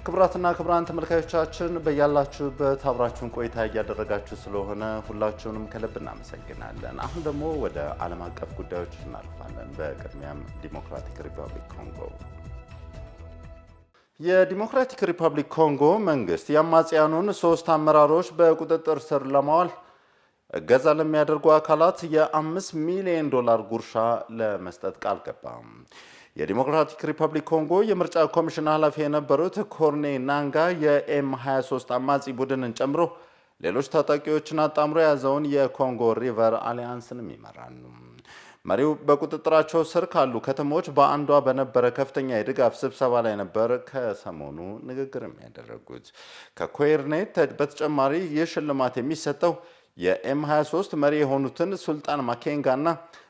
A: ክቡራትና ክቡራን ተመልካዮቻችን በያላችሁበት አብራችሁን ቆይታ እያደረጋችሁ ስለሆነ ሁላችሁንም ከልብ እናመሰግናለን። አሁን ደግሞ ወደ ዓለም አቀፍ ጉዳዮች እናልፋለን። በቅድሚያም ዲሞክራቲክ ሪፐብሊክ ኮንጎ። የዲሞክራቲክ ሪፐብሊክ ኮንጎ መንግስት የአማጽያኑን 3 አመራሮች በቁጥጥር ስር ለማዋል እገዛ ለሚያደርጉ አካላት የ5 ሚሊዮን ዶላር ጉርሻ ለመስጠት ቃል ገባ። የዲሞክራቲክ ሪፐብሊክ ኮንጎ የምርጫ ኮሚሽን ኃላፊ የነበሩት ኮርኔ ናንጋ የኤም23 አማጺ ቡድንን ጨምሮ ሌሎች ታጣቂዎችን አጣምሮ የያዘውን የኮንጎ ሪቨር አሊያንስንም ይመራሉ። መሪው በቁጥጥራቸው ስር ካሉ ከተሞች በአንዷ በነበረ ከፍተኛ የድጋፍ ስብሰባ ላይ ነበር ከሰሞኑ ንግግር የሚያደርጉት። ከኮርኔት በተጨማሪ ይህ ሽልማት የሚሰጠው የኤም23 መሪ የሆኑትን ሱልጣን ማኬንጋና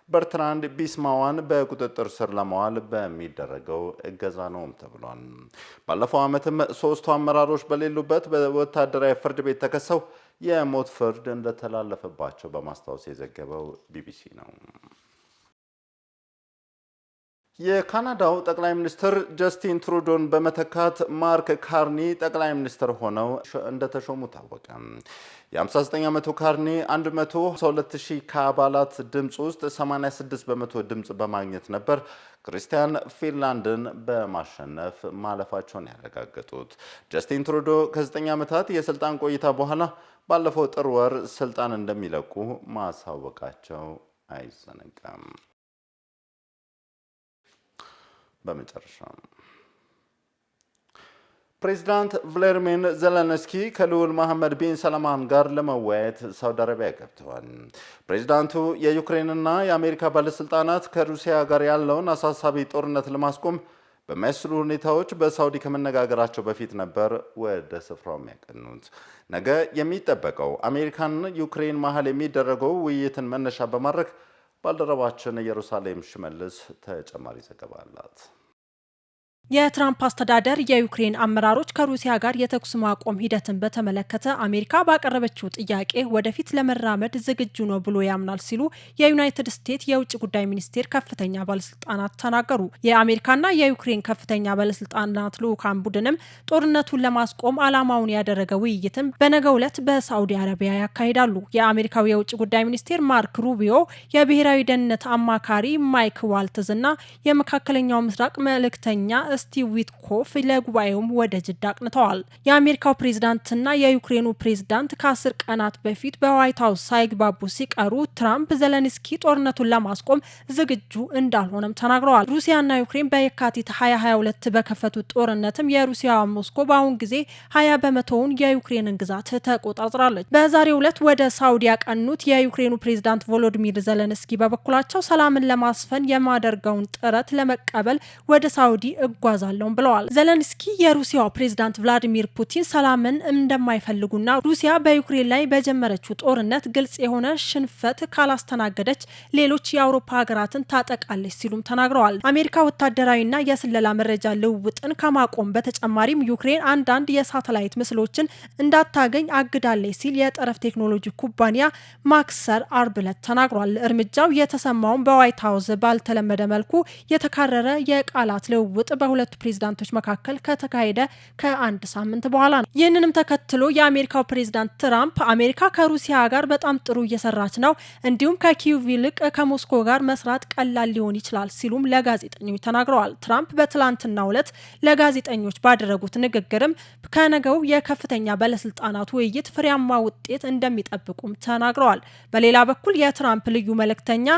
A: በርትራንድ ቢስማዋን በቁጥጥር ስር ለማዋል በሚደረገው እገዛ ነውም ተብሏል። ባለፈው ዓመትም ሶስቱ አመራሮች በሌሉበት በወታደራዊ ፍርድ ቤት ተከሰው የሞት ፍርድ እንደተላለፈባቸው በማስታወስ የዘገበው ቢቢሲ ነው። የካናዳው ጠቅላይ ሚኒስትር ጀስቲን ትሩዶን በመተካት ማርክ ካርኒ ጠቅላይ ሚኒስትር ሆነው እንደተሾሙ ታወቀ። የ59 ዓመቱ ካርኒ 112,000 ከአባላት ድምፅ ውስጥ 86 በመቶ ድምፅ በማግኘት ነበር ክሪስቲያን ፊንላንድን በማሸነፍ ማለፋቸውን ያረጋገጡት። ጀስቲን ትሩዶ ከ9 ዓመታት የስልጣን ቆይታ በኋላ ባለፈው ጥር ወር ስልጣን እንደሚለቁ ማሳወቃቸው አይዘነጋም። በመጨረሻ ፕሬዚዳንት ቭላዲሚር ዜሌንስኪ ከልዑል መሐመድ ቢን ሰልማን ጋር ለመወያየት ሳውዲ አረቢያ ገብተዋል። ፕሬዚዳንቱ የዩክሬንና የአሜሪካ ባለስልጣናት ከሩሲያ ጋር ያለውን አሳሳቢ ጦርነት ለማስቆም በሚያስችሉ ሁኔታዎች በሳውዲ ከመነጋገራቸው በፊት ነበር ወደ ስፍራው የሚያቀኑት። ነገ የሚጠበቀው አሜሪካና ዩክሬን መሀል የሚደረገው ውይይትን መነሻ በማድረግ ባልደረባችን ኢየሩሳሌም ሽመልስ ተጨማሪ ዘገባ አላት።
C: የትራምፕ አስተዳደር የዩክሬን አመራሮች ከሩሲያ ጋር የተኩስ ማቆም ሂደትን በተመለከተ አሜሪካ ባቀረበችው ጥያቄ ወደፊት ለመራመድ ዝግጁ ነው ብሎ ያምናል ሲሉ የዩናይትድ ስቴትስ የውጭ ጉዳይ ሚኒስቴር ከፍተኛ ባለስልጣናት ተናገሩ። የአሜሪካና የዩክሬን ከፍተኛ ባለስልጣናት ልዑካን ቡድንም ጦርነቱን ለማስቆም ዓላማውን ያደረገ ውይይትን በነገው ዕለት በሳዑዲ አረቢያ ያካሂዳሉ። የአሜሪካው የውጭ ጉዳይ ሚኒስቴር ማርክ ሩቢዮ፣ የብሔራዊ ደህንነት አማካሪ ማይክ ዋልትዝ እና የመካከለኛው ምስራቅ መልእክተኛ ስቲቭ ዊትኮፍ ለጉባኤውም ወደ ጅዳ አቅንተዋል። የአሜሪካው ፕሬዝዳንትና የዩክሬኑ ፕሬዝዳንት ከ10 ቀናት በፊት በዋይት ሀውስ ሳይግባቡ ሲቀሩ ትራምፕ ዜሌንስኪ ጦርነቱን ለማስቆም ዝግጁ እንዳልሆነም ተናግረዋል። ሩሲያና ዩክሬን በየካቲት 2022 በከፈቱት ጦርነትም የሩሲያ ሞስኮ በአሁን ጊዜ 20 በመቶውን የዩክሬንን ግዛት ተቆጣጥራለች። በዛሬው ዕለት ወደ ሳውዲ ያቀኑት የዩክሬኑ ፕሬዝዳንት ቮሎዲሚር ዜሌንስኪ በበኩላቸው ሰላምን ለማስፈን የማደርገውን ጥረት ለመቀበል ወደ ሳውዲ ጓዛለውን ብለዋል። ዜሌንስኪ የሩሲያው ፕሬዝዳንት ቭላዲሚር ፑቲን ሰላምን እንደማይፈልጉና ሩሲያ በዩክሬን ላይ በጀመረችው ጦርነት ግልጽ የሆነ ሽንፈት ካላስተናገደች ሌሎች የአውሮፓ ሀገራትን ታጠቃለች ሲሉም ተናግረዋል። አሜሪካ ወታደራዊና የስለላ መረጃ ልውውጥን ከማቆም በተጨማሪም ዩክሬን አንዳንድ የሳተላይት ምስሎችን እንዳታገኝ አግዳለች ሲል የጠረፍ ቴክኖሎጂ ኩባንያ ማክሰር አርብ ዕለት ተናግሯል። እርምጃው የተሰማውን በዋይት ሀውስ ባልተለመደ መልኩ የተካረረ የቃላት ልውውጥ በሁለቱ ፕሬዝዳንቶች መካከል ከተካሄደ ከአንድ ሳምንት በኋላ ነው። ይህንንም ተከትሎ የአሜሪካው ፕሬዝዳንት ትራምፕ አሜሪካ ከሩሲያ ጋር በጣም ጥሩ እየሰራች ነው፣ እንዲሁም ከኪየቭ ይልቅ ከሞስኮ ጋር መስራት ቀላል ሊሆን ይችላል ሲሉም ለጋዜጠኞች ተናግረዋል። ትራምፕ በትላንትናው ዕለት ለጋዜጠኞች ባደረጉት ንግግርም ከነገው የከፍተኛ ባለስልጣናት ውይይት ፍሬያማ ውጤት እንደሚጠብቁም ተናግረዋል። በሌላ በኩል የትራምፕ ልዩ መልእክተኛ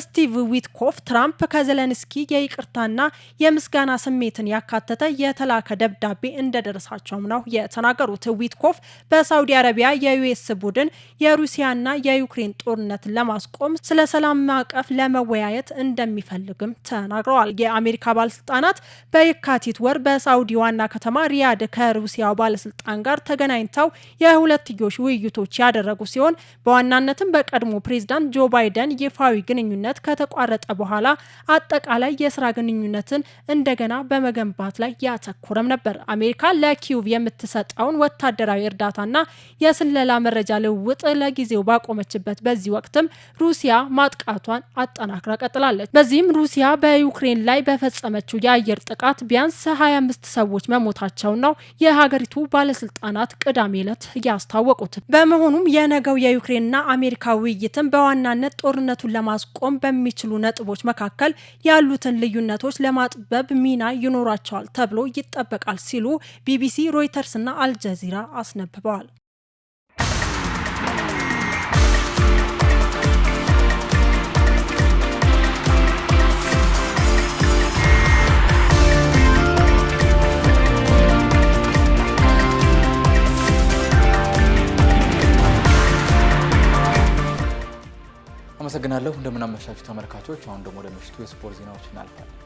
C: ስቲቭ ዊትኮፍ ትራምፕ ከዜሌንስኪ የይቅርታና የምስጋና ስሜትን ያካተተ የተላከ ደብዳቤ እንደደረሳቸውም ነው የተናገሩት። ዊትኮፍ በሳውዲ አረቢያ የዩኤስ ቡድን የሩሲያና የዩክሬን ጦርነትን ለማስቆም ስለ ሰላም ማዕቀፍ ለመወያየት እንደሚፈልግም ተናግረዋል። የአሜሪካ ባለስልጣናት በየካቲት ወር በሳውዲ ዋና ከተማ ሪያድ ከሩሲያው ባለስልጣን ጋር ተገናኝተው የሁለትዮሽ ውይይቶች ያደረጉ ሲሆን በዋናነትም በቀድሞ ፕሬዝዳንት ጆ ባይደን ይፋዊ ግንኙነት ከተቋረጠ በኋላ አጠቃላይ የስራ ግንኙነትን እንደገና በመገንባት ላይ ያተኮረም ነበር። አሜሪካ ለኪየቭ የምትሰጠውን ወታደራዊ እርዳታና የስለላ መረጃ ልውውጥ ለጊዜው ባቆመችበት በዚህ ወቅትም ሩሲያ ማጥቃቷን አጠናክራ ቀጥላለች። በዚህም ሩሲያ በዩክሬን ላይ በፈጸመችው የአየር ጥቃት ቢያንስ 25 ሰዎች መሞታቸውን ነው የሀገሪቱ ባለስልጣናት ቅዳሜ ዕለት ያስታወቁት። በመሆኑም የነገው የዩክሬንና አሜሪካ ውይይትም በዋናነት ጦርነቱን ለማስቆም በሚችሉ ነጥቦች መካከል ያሉትን ልዩነቶች ለማጥበብ ሚና ይኖራቸዋል ተብሎ ይጠበቃል ሲሉ ቢቢሲ፣ ሮይተርስ እና አልጀዚራ አስነብበዋል።
D: አመሰግናለሁ። እንደምን አመሻችሁ ተመልካቾች። አሁን ደግሞ ለምሽቱ የስፖርት ዜናዎች እናልፋለን።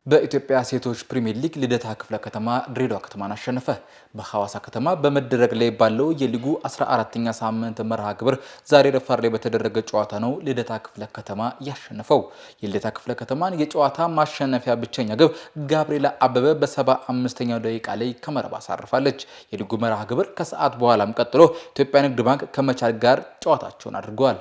D: በኢትዮጵያ ሴቶች ፕሪሚየር ሊግ ልደታ ክፍለ ከተማ ድሬዳዋ ከተማን አሸነፈ። በሐዋሳ ከተማ በመደረግ ላይ ባለው የሊጉ 14ኛ ሳምንት መርሃ ግብር ዛሬ ረፋድ ላይ በተደረገ ጨዋታ ነው ልደታ ክፍለ ከተማ ያሸነፈው። የልደታ ክፍለ ከተማን የጨዋታ ማሸነፊያ ብቸኛ ግብ ጋብሪኤላ አበበ በ75ኛው ደቂቃ ላይ ከመረብ አሳርፋለች። የሊጉ መርሃ ግብር ከሰዓት በኋላም ቀጥሎ ኢትዮጵያ ንግድ ባንክ ከመቻል ጋር ጨዋታቸውን አድርገዋል።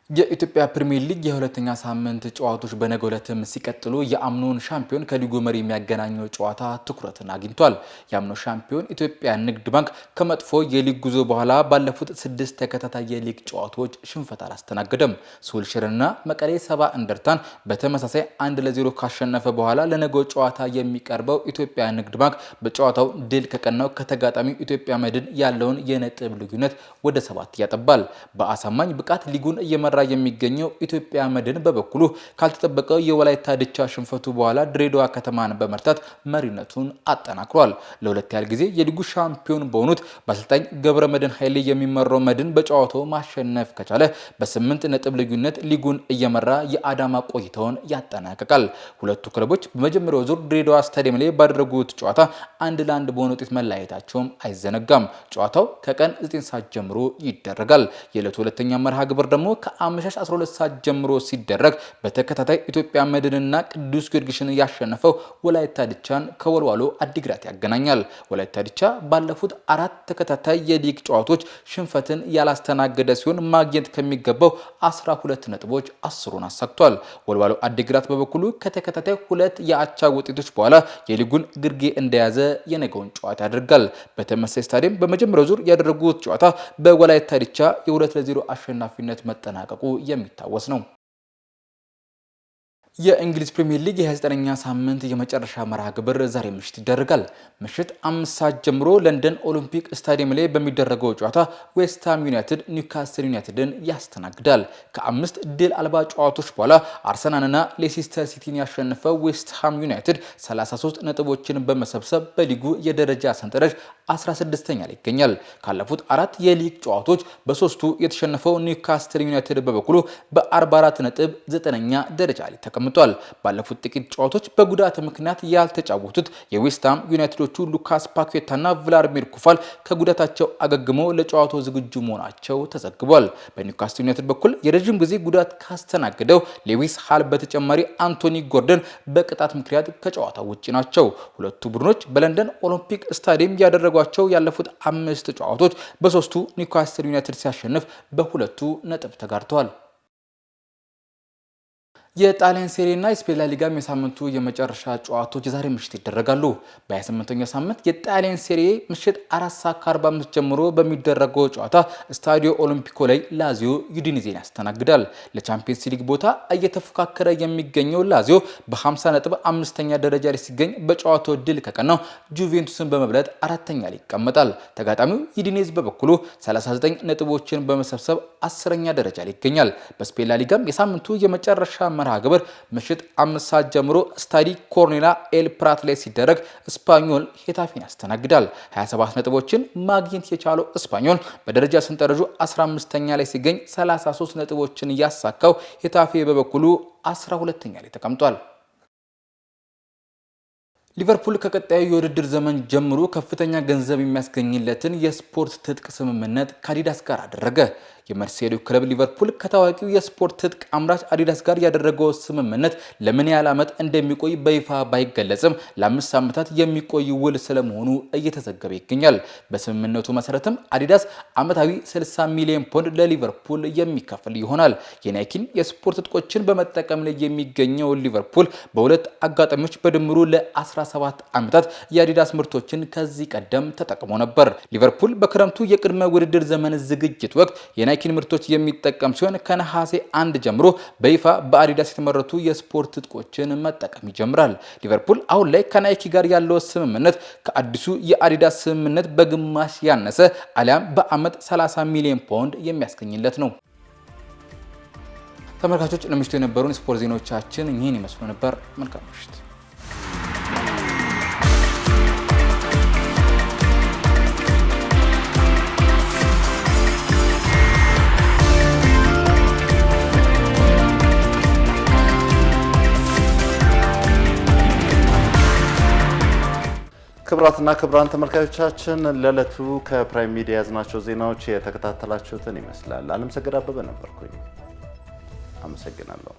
D: የኢትዮጵያ ፕሪሚየር ሊግ የሁለተኛ ሳምንት ጨዋታዎች በነገው ዕለትም ሲቀጥሉ የአምኖን ሻምፒዮን ከሊጉ መሪ የሚያገናኘው ጨዋታ ትኩረትን አግኝቷል። የአምኖ ሻምፒዮን ኢትዮጵያ ንግድ ባንክ ከመጥፎ የሊግ ጉዞ በኋላ ባለፉት 6 ተከታታይ የሊግ ጨዋታዎች ሽንፈት አላስተናገደም። ሱልሽርና መቀሌ ሰባ እንደርታን በተመሳሳይ 1-0 ካሸነፈ በኋላ ለነገው ጨዋታ የሚቀርበው ኢትዮጵያ ንግድ ባንክ በጨዋታው ድል ከቀናው ከተጋጣሚው ኢትዮጵያ መድን ያለውን የነጥብ ልዩነት ወደ 7 ያጠባል። በአሳማኝ ብቃት ሊጉን እየመራ የሚገኘው ኢትዮጵያ መድን በበኩሉ ካልተጠበቀው የወላይታ ድቻ ሽንፈቱ በኋላ ድሬዳዋ ከተማን በመርታት መሪነቱን አጠናክሯል። ለሁለት ያህል ጊዜ የሊጉ ሻምፒዮን በሆኑት በአሰልጣኝ ገብረ መድን ኃይሌ የሚመራው መድን በጨዋታው ማሸነፍ ከቻለ በ8 ነጥብ ልዩነት ሊጉን እየመራ የአዳማ ቆይታውን ያጠናቅቃል። ሁለቱ ክለቦች በመጀመሪያው ዙር ድሬዳዋ ስታዲየም ላይ ባደረጉት ጨዋታ 1-1 በሆነ ውጤት መለያየታቸውም አይዘነጋም። ጨዋታው ከቀን 9 ሰዓት ጀምሮ ይደረጋል። የዕለቱ ሁለተኛ መርሃ ግብር ደግሞ አመሻሽ 12 ሰዓት ጀምሮ ሲደረግ በተከታታይ ኢትዮጵያ መድንና ቅዱስ ጊዮርጊስን ያሸነፈው ወላይታ ድቻን ከወልዋሎ አዲግራት ያገናኛል። ወላይታ ድቻ ባለፉት 4 ተከታታይ የሊግ ጨዋታዎች ሽንፈትን ያላስተናገደ ሲሆን ማግኘት ከሚገባው 12 ነጥቦች 10ን አሳክቷል። ወልዋሎ አዲግራት በበኩሉ ከተከታታይ 2 የአቻ ውጤቶች በኋላ የሊጉን ግርጌ እንደያዘ የነገውን ጨዋታ ያደርጋል። በተመሳሳይ ስታዲየም በመጀመሪያው ዙር ያደረጉት ጨዋታ በወላይታ ድቻ የ2-0 አሸናፊነት መጠናቀቁ የሚታወስ ነው። የእንግሊዝ ፕሪሚየር ሊግ የ29ኛ ሳምንት የመጨረሻ መርሃ ግብር ዛሬ ምሽት ይደረጋል። ምሽት 5 ሰዓት ጀምሮ ለንደን ኦሎምፒክ ስታዲየም ላይ በሚደረገው ጨዋታ ዌስትሃም ዩናይትድ ኒውካስትል ዩናይትድን ያስተናግዳል። ከ5 ድል አልባ ጨዋታዎች በኋላ አርሰናልና ሌስተር ሲቲን ያሸነፈው ዌስትሃም ዩናይትድ 33 ነጥቦችን በመሰብሰብ በሊጉ የደረጃ ሰንጠረዥ 16ኛ ላይ ይገኛል። ካለፉት 4 የሊግ ጨዋታዎች በ3ቱ የተሸነፈው ኒውካስትል ዩናይትድ በበኩሉ በ44 ነጥብ 9ኛ ደረጃ ላይ ተቀምጧል። ባለፉት ጥቂት ጨዋታዎች በጉዳት ምክንያት ያልተጫወቱት የዌስትሃም ዩናይትዶቹ ሉካስ ፓኬታና ቭላድሚር ኩፋል ከጉዳታቸው አገግመው ለጨዋታው ዝግጁ መሆናቸው ተዘግቧል። በኒውካስትል ዩናይትድ በኩል የረጅም ጊዜ ጉዳት ካስተናገደው ሌዊስ ሃል በተጨማሪ አንቶኒ ጎርደን በቅጣት ምክንያት ከጨዋታው ውጪ ናቸው። ሁለቱ ቡድኖች በለንደን ኦሎምፒክ ስታዲየም ያደረጓቸው ያለፉት 5 ጨዋታዎች በ3ቱ ኒውካስትል ዩናይትድ ሲያሸንፍ በ2ቱ ነጥብ ተጋርተዋል። የጣሊያን ሴሪ እና የስፔን ላ ሊጋም የሳምንቱ የመጨረሻ ጨዋታዎች ዛሬ ምሽት ይደረጋሉ። በ28ኛው ሳምንት የጣሊያን ሴሪ ምሽት 4:45 ጀምሮ በሚደረገው ጨዋታ ስታዲዮ ኦሎምፒኮ ላይ ላዚዮ ዩዲኒዜን ያስተናግዳል። ለቻምፒየንስ ሊግ ቦታ እየተፎካከረ የሚገኘው ላዚዮ በ50 ነጥብ 5ኛ ደረጃ ላይ ሲገኝ በጨዋታው ድል ከቀናው ጁቬንቱስን በመብለጥ 4ኛ ላይ ይቀመጣል። ተጋጣሚው ዩዲኔዝ በበኩሉ 39 ነጥቦችን በመሰብሰብ 10ኛ ደረጃ ላይ ይገኛል። በስፔን ላ ሊጋም የሳምንቱ የመጨረሻ መርሃ ግብር ምሽት 5 ሰዓት ጀምሮ ስታዲ ኮርኔላ ኤል ፕራት ላይ ሲደረግ ስፓኞል ሄታፌን ያስተናግዳል። 27 ነጥቦችን ማግኘት የቻለው ስፓኞል በደረጃ ሰንጠረዡ 15ኛ ላይ ሲገኝ 33 ነጥቦችን ያሳካው ሄታፌ በበኩሉ 12ኛ ላይ ተቀምጧል። ሊቨርፑል ከቀጣዩ የውድድር ዘመን ጀምሮ ከፍተኛ ገንዘብ የሚያስገኝለትን የስፖርት ትጥቅ ስምምነት ከአዲዳስ ጋር አደረገ። የመርሴዲስ ክለብ ሊቨርፑል ከታዋቂው የስፖርት ትጥቅ አምራች አዲዳስ ጋር ያደረገው ስምምነት ለምን ያህል ዓመት እንደሚቆይ በይፋ ባይገለጽም ለ5 ዓመታት የሚቆይ ውል ስለመሆኑ እየተዘገበ ይገኛል። በስምምነቱ መሰረትም አዲዳስ ዓመታዊ 60 ሚሊዮን ፓውንድ ለሊቨርፑል የሚከፍል ይሆናል። የናይኪን የስፖርት ትጥቆችን በመጠቀም ላይ የሚገኘው ሊቨርፑል በሁለት አጋጣሚዎች በድምሩ ለ17 ዓመታት የአዲዳስ ምርቶችን ከዚህ ቀደም ተጠቅሞ ነበር። ሊቨርፑል በክረምቱ የቅድመ ውድድር ዘመን ዝግጅት ወቅት የናይኪን ምርቶች የሚጠቀም ሲሆን ከነሐሴ 1 ጀምሮ በይፋ በአዲዳስ የተመረቱ የስፖርት ትጥቆችን መጠቀም ይጀምራል። ሊቨርፑል አሁን ላይ ከናይኪ ጋር ያለው ስምምነት ከአዲሱ የአዲዳስ ስምምነት በግማሽ ያነሰ አሊያም በአመት 30 ሚሊዮን ፓውንድ የሚያስገኝለት ነው። ተመልካቾች ለምሽቱ የነበሩን ስፖርት ዜናዎቻችን ይህን ይመስሉ ነበር። መልካም ምሽት።
A: ክቡራትና ክቡራን ተመልካቾቻችን ለዕለቱ ከፕራይም ሚዲያ ያዝናቸው ዜናዎች የተከታተላችሁትን ይመስላል። አለምሰገድ አበበ ነበርኩኝ። አመሰግናለሁ።